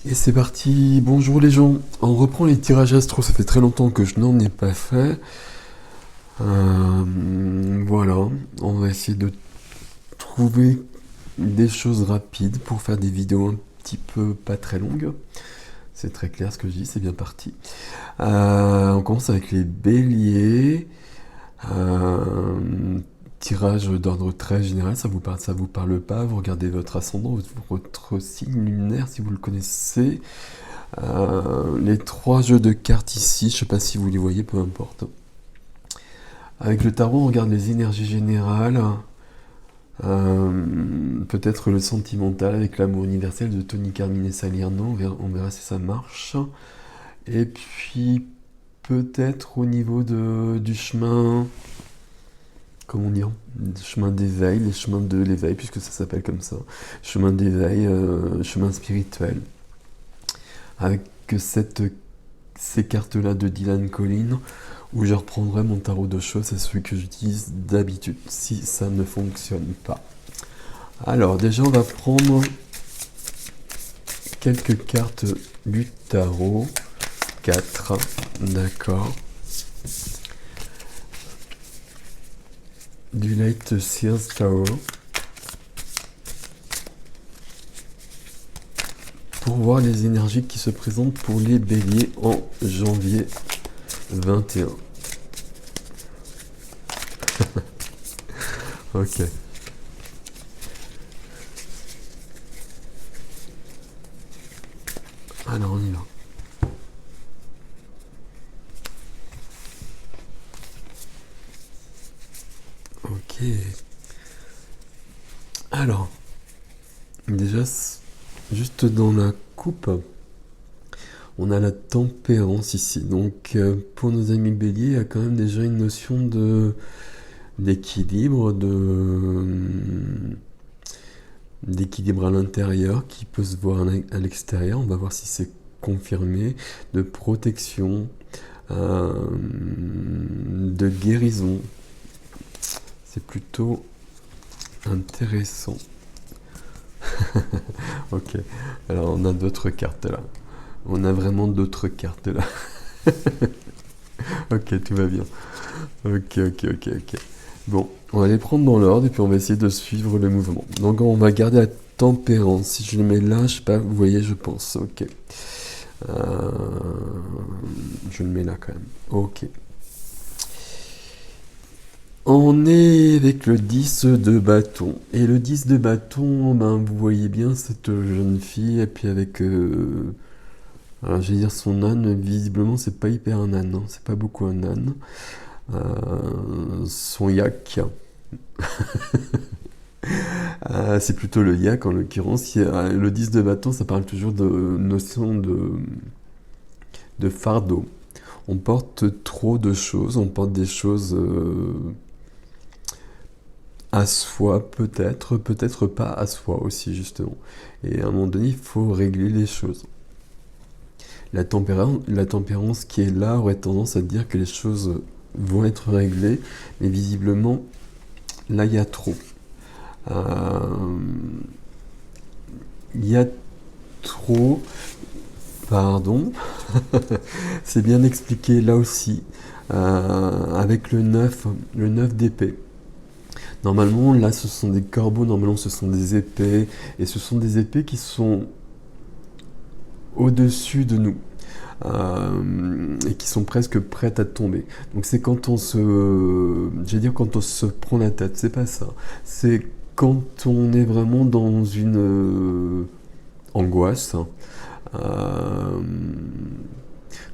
Et c'est parti, bonjour les gens, on reprend les tirages astro, ça fait très longtemps que je n'en ai pas fait. Voilà, on va essayer de trouver des choses rapides pour faire des vidéos un petit peu pas très longues. C'est très clair ce que je dis, c'est bien parti. On commence avec les béliers. Tirage d'ordre très général, ça vous parle pas, vous regardez votre ascendant, votre signe lunaire si vous le connaissez. Les trois jeux de cartes ici, je sais pas si vous les voyez, peu importe. Avec le tarot, on regarde les énergies générales, peut-être le sentimental avec l'amour universel de Tony Carmine et Salerno, on verra si ça marche. Et puis peut-être au niveau du chemin, comment dire, du chemin d'éveil, les chemins de l'éveil, puisque ça s'appelle comme ça, chemin d'éveil, chemin spirituel. Avec ces cartes-là de Dylan Collins, où je reprendrai mon tarot de choses, c'est celui que j'utilise d'habitude, si ça ne fonctionne pas. Alors déjà, on va prendre quelques cartes du tarot. 4, d'accord. Du Light Sears Tarot. Pour voir les énergies qui se présentent pour les béliers en janvier 21. Ok. Alors on y va. Ok. Alors, déjà, juste dans la coupe, on a la tempérance ici. Donc, pour nos amis béliers, il y a quand même déjà une notion d'équilibre, d'équilibre à l'intérieur qui peut se voir à l'extérieur. On va voir si c'est confirmé, de protection, de guérison. C'est plutôt intéressant. Ok, alors on a d'autres cartes là. On a vraiment d'autres cartes là. Ok, tout va bien. Ok. Bon, on va les prendre dans l'ordre et puis on va essayer de suivre le mouvement. Donc on va garder la tempérance. Si je le mets là, je sais pas, vous voyez, je pense. Ok. Je le mets là quand même. Ok. On est avec le 10 de bâton. Et le 10 de bâton, ben, vous voyez bien cette jeune fille, et puis avec, alors, je vais dire son âne, visiblement c'est pas hyper un âne, hein, c'est pas beaucoup un âne. Son yak, c'est plutôt le yak en l'occurrence. Le 10 de bâton, ça parle toujours de notion de fardeau. On porte trop de choses, on porte des choses à soi peut-être, peut-être pas à soi aussi justement. Et à un moment donné, il faut régler les choses. La tempérance qui est là aurait tendance à dire que les choses vont être réglées, mais visiblement, là, il y a trop. Il y a trop... Pardon. C'est bien expliqué là aussi, avec le 9 d'épée. Normalement, là, ce sont des corbeaux, normalement, ce sont des épées, et ce sont des épées qui sont au-dessus de nous, et qui sont presque prêtes à tomber. Donc c'est quand quand on se prend la tête, c'est pas ça. C'est quand on est vraiment dans une angoisse,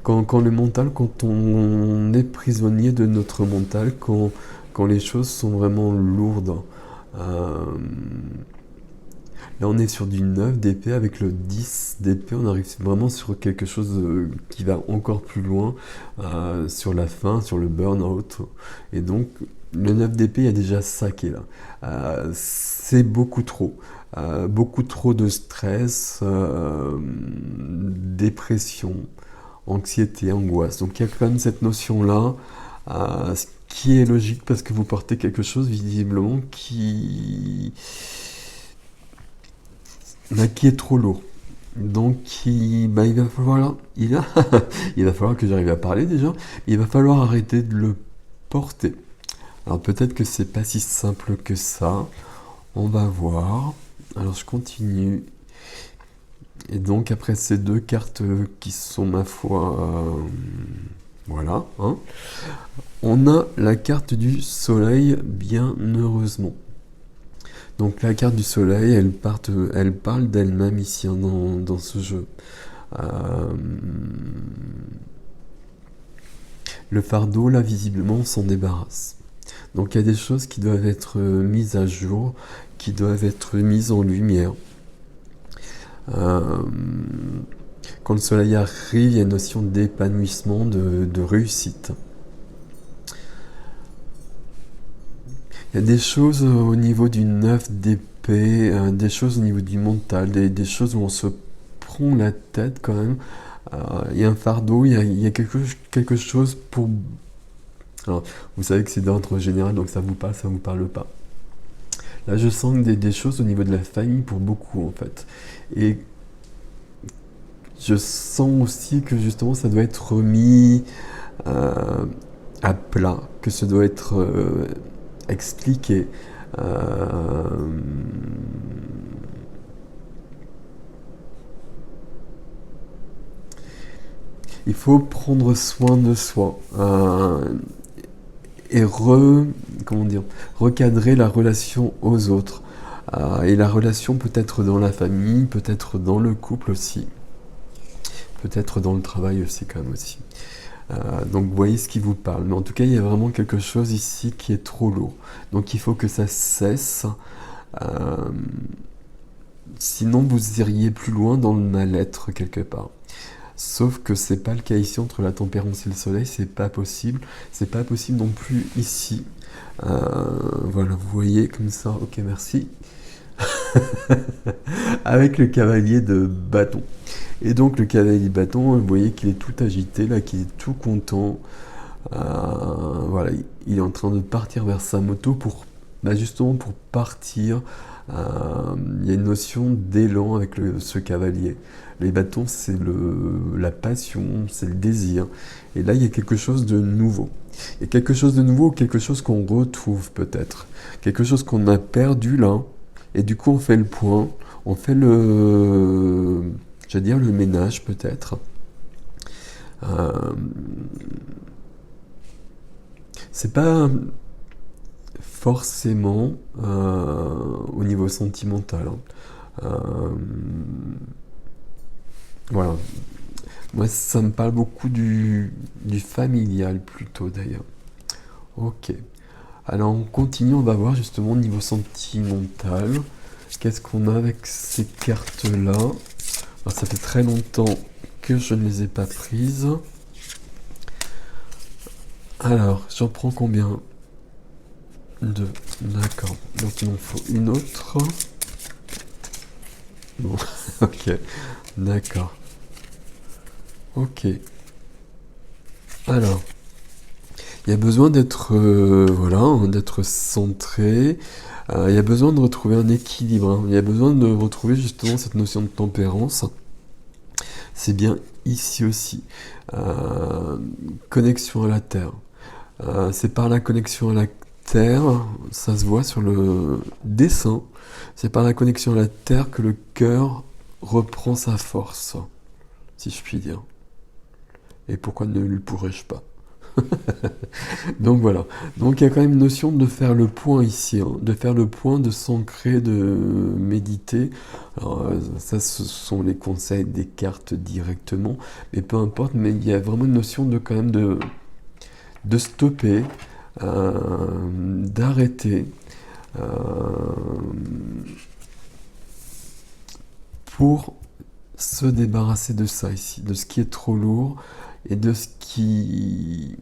quand le mental, quand on est prisonnier de notre mental, quand les choses sont vraiment lourdes. Là, on est sur du 9 d'épée avec le 10 d'épée. On arrive vraiment sur quelque chose qui va encore plus loin, sur la fin, sur le burn-out. Et donc, le 9 d'épée, il y a déjà ça qui est là. C'est beaucoup trop. Beaucoup trop de stress, dépression, anxiété, angoisse. Donc, il y a quand même cette notion-là, ce qui est logique parce que vous portez quelque chose visiblement qui est trop lourd. Donc, il va falloir, il va falloir que j'arrive à parler déjà. Il va falloir arrêter de le porter. Alors peut-être que c'est pas si simple que ça. On va voir. Alors je continue. Et donc après ces deux cartes qui sont ma foi, voilà, hein, on a la carte du soleil, bien heureusement. Donc la carte du soleil, elle parle d'elle-même ici, hein, dans ce jeu. Euh, le fardeau, là, visiblement, on s'en débarrasse. Donc il y a des choses qui doivent être mises à jour, qui doivent être mises en lumière. Euh, quand le soleil arrive, il y a une notion d'épanouissement, de réussite. Il y a des choses au niveau du 9 d'épée, des choses au niveau du mental, des choses où on se prend la tête quand même. Il y a un fardeau, il y a quelque chose pour... Alors, vous savez que c'est d'ordre général, donc ça vous parle pas. Là, je sens des choses au niveau de la famille pour beaucoup, en fait. Et je sens aussi que justement, ça doit être remis euh, à plat, que ça doit être expliqué. Euh, il faut prendre soin de soi et comment dire, recadrer la relation aux autres. Et la relation peut être dans la famille, peut être dans le couple aussi, peut être dans le travail aussi quand même aussi. Donc vous voyez ce qui vous parle. Mais en tout cas, il y a vraiment quelque chose ici qui est trop lourd. Donc il faut que ça cesse. Euh, Sinon, vous iriez plus loin dans le mal-être quelque part. Sauf que c'est pas le cas ici entre la tempérance et le soleil, c'est pas possible. C'est pas possible non plus ici. Voilà, vous voyez comme ça. Ok, merci. Avec le cavalier de bâton. Et donc le cavalier de bâton, vous voyez qu'il est tout agité, là, qu'il est tout content. Voilà, il est en train de partir vers sa moto pour, justement pour partir. Il y a une notion d'élan avec ce cavalier. Les bâtons, c'est la passion, c'est le désir. Et là, il y a quelque chose de nouveau. Et quelque chose de nouveau, quelque chose qu'on retrouve peut-être. Quelque chose qu'on a perdu là. Et du coup, on fait le point. On fait j'allais dire le ménage peut-être. Euh, c'est pas forcément au niveau sentimental, hein. Voilà. Moi, ça me parle beaucoup du familial plutôt d'ailleurs. Ok. Alors on continue, on va voir justement au niveau sentimental. Qu'est-ce qu'on a avec ces cartes-là? Alors, ça fait très longtemps que je ne les ai pas prises. Alors, j'en prends combien? Deux. D'accord. Donc il m'en faut une autre. Bon, ok. D'accord. Ok. Alors, il y a besoin d'être voilà, hein, d'être centré. Il y a besoin de retrouver un équilibre, hein. Il y a besoin de retrouver justement cette notion de tempérance. C'est bien ici aussi. Euh, Connexion à la Terre. C'est par la connexion à la Terre, ça se voit sur le dessin, c'est par la connexion à la Terre que le cœur reprend sa force, si je puis dire. Et pourquoi ne le pourrais-je pas? Donc voilà. Donc il y a quand même une notion de faire le point ici, hein, de faire le point, de s'ancrer, de méditer. Alors ça, ce sont les conseils des cartes directement, mais peu importe. Mais il y a vraiment une notion de quand même de stopper, d'arrêter. euh, pour se débarrasser de ça ici, de ce qui est trop lourd et de ce qui...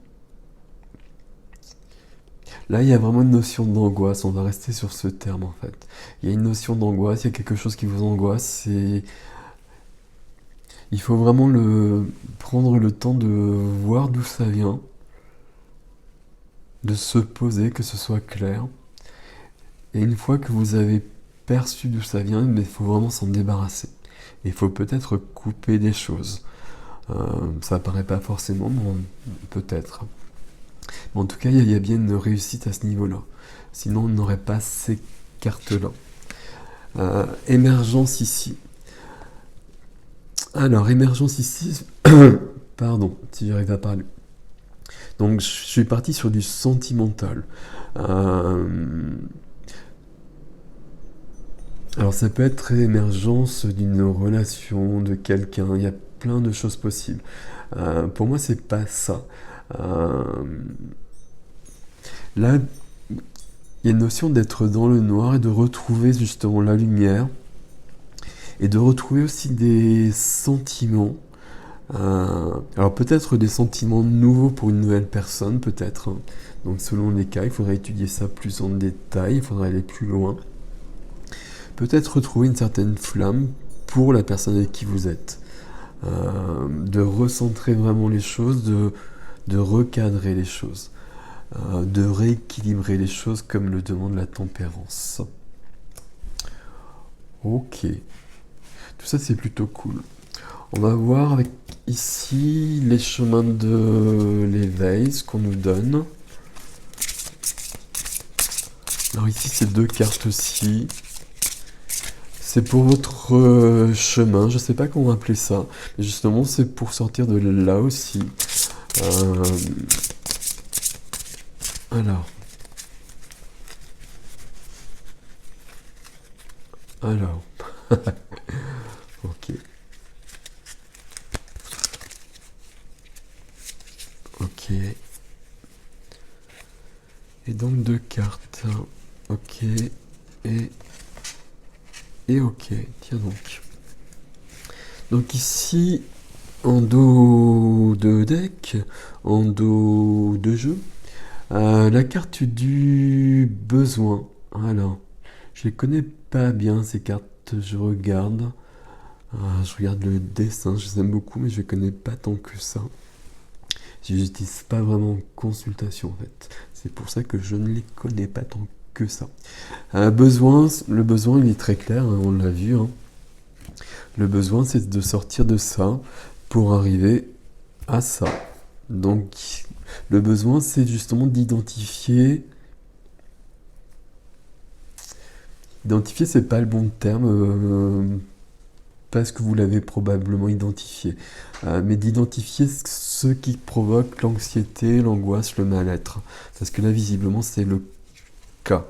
Là, il y a vraiment une notion d'angoisse, on va rester sur ce terme en fait. Il y a une notion d'angoisse, il y a quelque chose qui vous angoisse et il faut vraiment prendre le temps de voir d'où ça vient, de se poser, que ce soit clair. Et une fois que vous avez perçu d'où ça vient, il faut vraiment s'en débarrasser. Il faut peut-être couper des choses. Ça apparaît pas forcément, mais peut-être. Mais en tout cas, il y a bien une réussite à ce niveau-là. Sinon, on n'aurait pas ces cartes-là. Émergence ici. Alors, émergence ici, pardon, si j'arrive à parler. Donc, je suis parti sur du sentimental. Alors, ça peut être émergence d'une relation, de quelqu'un. Il y a plein de choses possibles. Pour moi, c'est pas ça. Euh, Là, il y a une notion d'être dans le noir et de retrouver justement la lumière et de retrouver aussi des sentiments. Alors peut-être des sentiments nouveaux pour une nouvelle personne, peut-être, hein. Donc selon les cas, il faudrait étudier ça plus en détail, il faudrait aller plus loin. Peut-être retrouver une certaine flamme pour la personne avec qui vous êtes. De recentrer vraiment les choses, de recadrer les choses. De rééquilibrer les choses comme le demande la tempérance. Ok, tout ça c'est plutôt cool. On va voir avec ici les chemins de l'éveil, ce qu'on nous donne. Alors ici c'est 2 cartes aussi. C'est pour votre chemin, je sais pas comment appeler ça, mais justement c'est pour sortir de là aussi. Alors. Ok. Ok. Et donc 2 cartes. Ok. Et ok. Tiens donc. Donc ici, en dos de deck, en dos de jeu, la carte du besoin. Alors, je les connais pas bien ces cartes, je regarde. Je regarde le dessin, je les aime beaucoup, mais je les connais pas tant que ça. Je les utilise pas vraiment en consultation en fait. C'est pour ça que je ne les connais pas tant que ça. Le besoin il est très clair, hein, on l'a vu. Hein. Le besoin c'est de sortir de ça pour arriver à ça. Donc le besoin c'est justement d'identifier. Identifier c'est pas le bon terme. Parce que vous l'avez probablement identifié, mais d'identifier ce qui provoque l'anxiété, l'angoisse, le mal-être. Parce que là, visiblement, c'est le cas.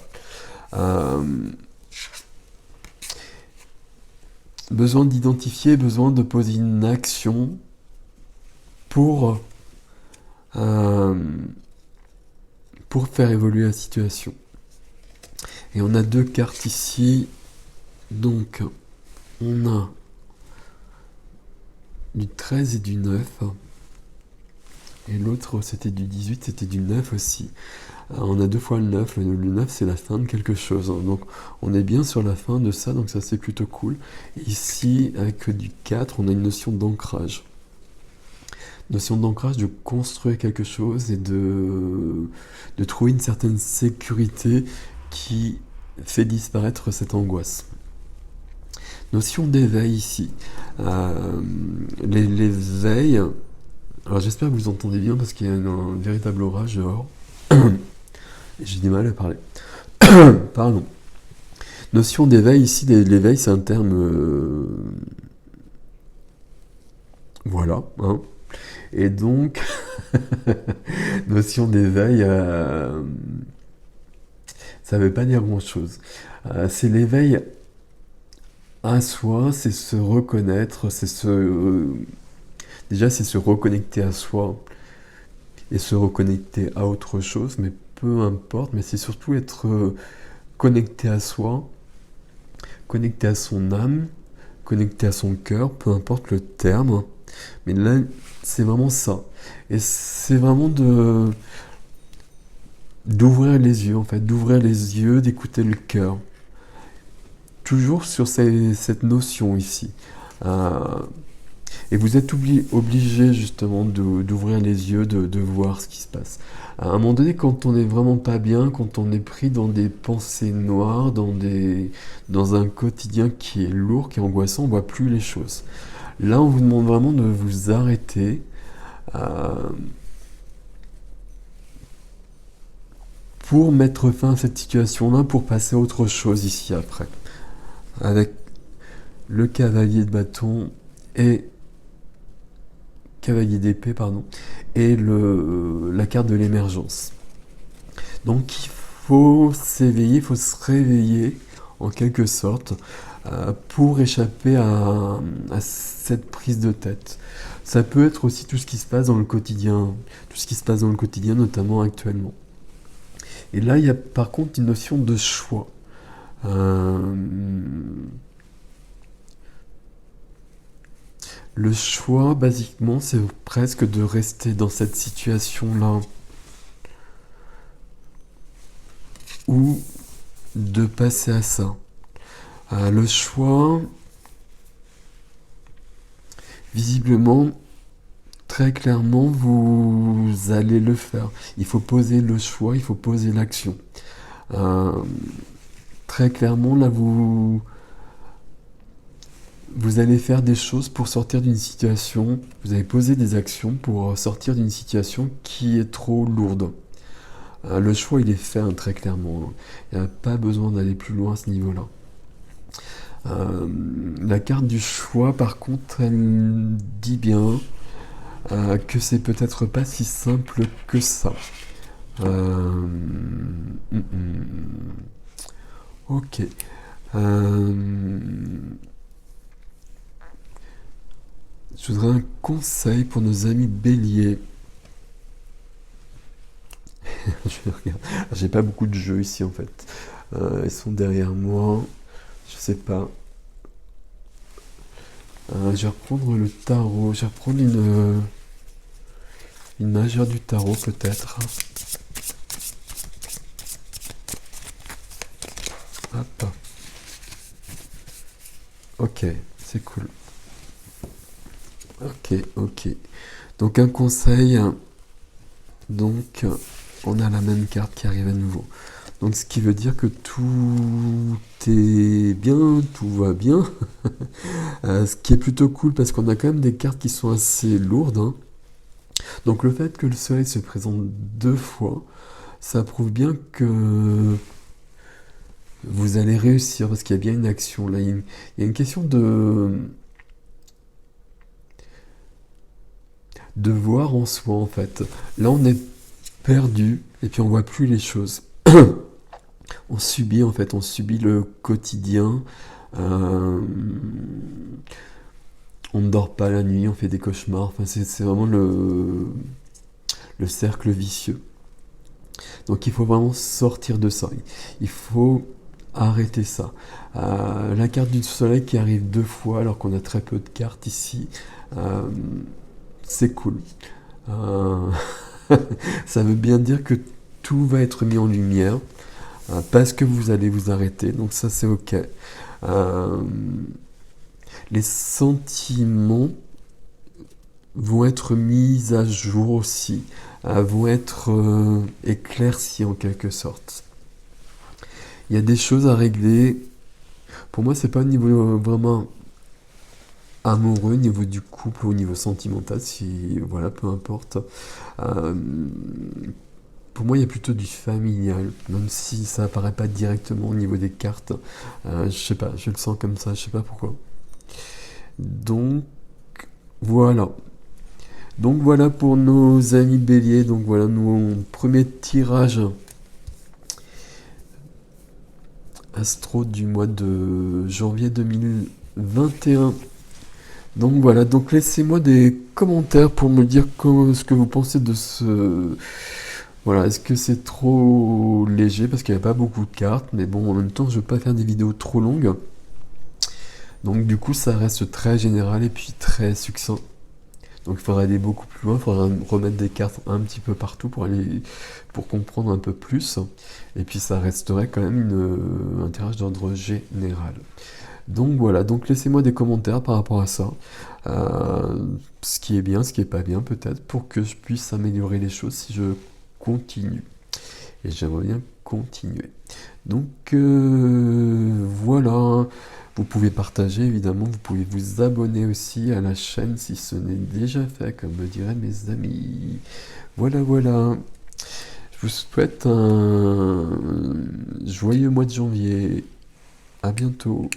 Besoin d'identifier, besoin de poser une action pour faire évoluer la situation. Et on a 2 cartes ici. Donc, on a du 13 et du 9. Et l'autre, c'était du 18, c'était du 9 aussi. On a 2 fois le 9. Le 9, c'est la fin de quelque chose. Donc, on est bien sur la fin de ça, donc ça, c'est plutôt cool. Ici, avec du 4, on a une notion d'ancrage. Notion d'ancrage, de construire quelque chose et de trouver une certaine sécurité qui fait disparaître cette angoisse. Notion d'éveil ici. L'éveil. Alors j'espère que vous entendez bien parce qu'il y a un véritable orage dehors. J'ai du mal à parler. Pardon. Notion d'éveil ici. L'éveil c'est un terme. Voilà. Hein. Et donc. Notion d'éveil. Ça ne veut pas dire grand chose. C'est l'éveil à soi, c'est se reconnaître, déjà c'est se reconnecter à soi et se reconnecter à autre chose, mais peu importe, mais c'est surtout être connecté à soi, connecté à son âme, connecté à son cœur, peu importe le terme, mais là c'est vraiment ça. Et c'est vraiment d'ouvrir les yeux en fait, d'ouvrir les yeux, d'écouter le cœur. Toujours sur cette notion ici. Et vous êtes obligé justement d'ouvrir les yeux, de voir ce qui se passe. À un moment donné, quand on est vraiment pas bien, quand on est pris dans des pensées noires, dans un quotidien qui est lourd, qui est angoissant, on voit plus les choses. Là, on vous demande vraiment de vous arrêter euh, pour mettre fin à cette situation-là, pour passer à autre chose ici après. Avec le cavalier de bâton et cavalier d'épée, pardon, et la carte de l'émergence. Donc il faut s'éveiller, il faut se réveiller en quelque sorte pour échapper à cette prise de tête. Ça peut être aussi tout ce qui se passe dans le quotidien, tout ce qui se passe dans le quotidien, notamment actuellement. Et là, il y a par contre une notion de choix. Euh, le choix, basiquement, c'est presque de rester dans cette situation-là ou de passer à ça. Le choix, visiblement, très clairement, vous allez le faire. Il faut poser le choix, il faut poser l'action. Euh, Très clairement, là, vous allez faire des choses pour sortir d'une situation, vous allez poser des actions pour sortir d'une situation qui est trop lourde. Le choix, il est fait très clairement. Il n'y a pas besoin d'aller plus loin à ce niveau-là. La carte du choix, par contre, elle dit bien que c'est peut-être pas si simple que ça. Ok. Euh, je voudrais un conseil pour nos amis béliers. J'ai pas beaucoup de jeux ici en fait. Ils sont derrière moi. Je sais pas. Je vais reprendre le tarot. Je vais reprendre une majeure du tarot peut-être. Hop. Ok, c'est cool. Ok. Donc un conseil. Donc on a la même carte qui arrive à nouveau. Donc ce qui veut dire que tout est bien, tout va bien. Ce qui est plutôt cool parce qu'on a quand même des cartes qui sont assez lourdes. Hein. Donc le fait que le soleil se présente 2 fois, ça prouve bien que vous allez réussir parce qu'il y a bien une action là. Il y a une question de voir en soi en fait. Là on est perdu et puis on voit plus les choses. On subit en fait, on subit le quotidien. Euh, on ne dort pas la nuit, on fait des cauchemars. Enfin, c'est vraiment le cercle vicieux. Donc il faut vraiment sortir de ça. Il faut arrêter ça. La carte du soleil qui arrive 2 fois alors qu'on a très peu de cartes ici, c'est cool. Euh, ça veut bien dire que tout va être mis en lumière parce que vous allez vous arrêter. Donc ça c'est ok. Les sentiments vont être mis à jour aussi, vont être éclaircis en quelque sorte. Il y a des choses à régler. Pour moi, c'est pas au niveau vraiment amoureux, au niveau du couple, au niveau sentimental, si voilà, peu importe. Euh, pour moi, il y a plutôt du familial, même si ça apparaît pas directement au niveau des cartes. Je sais pas, je le sens comme ça, je sais pas pourquoi. Donc voilà. Donc voilà pour nos amis béliers. Donc voilà nos premiers tirages astro du mois de janvier 2021. Donc voilà, donc laissez-moi des commentaires pour me dire ce que vous pensez de ce... Voilà, est-ce que c'est trop léger parce qu'il n'y a pas beaucoup de cartes, mais bon, en même temps, je veux pas faire des vidéos trop longues. Donc du coup, ça reste très général et puis très succinct. Donc il faudrait aller beaucoup plus loin, il faudrait remettre des cartes un petit peu partout pour comprendre un peu plus. Et puis ça resterait quand même un tirage d'ordre général. Donc voilà, donc laissez-moi des commentaires par rapport à ça. Euh, Ce qui est bien, ce qui est pas bien peut-être, pour que je puisse améliorer les choses si je continue. Et j'aimerais bien continuer. Donc voilà, vous pouvez partager évidemment, vous pouvez vous abonner aussi à la chaîne si ce n'est déjà fait, comme me diraient mes amis. Voilà, voilà. Je vous souhaite un joyeux mois de janvier. À bientôt.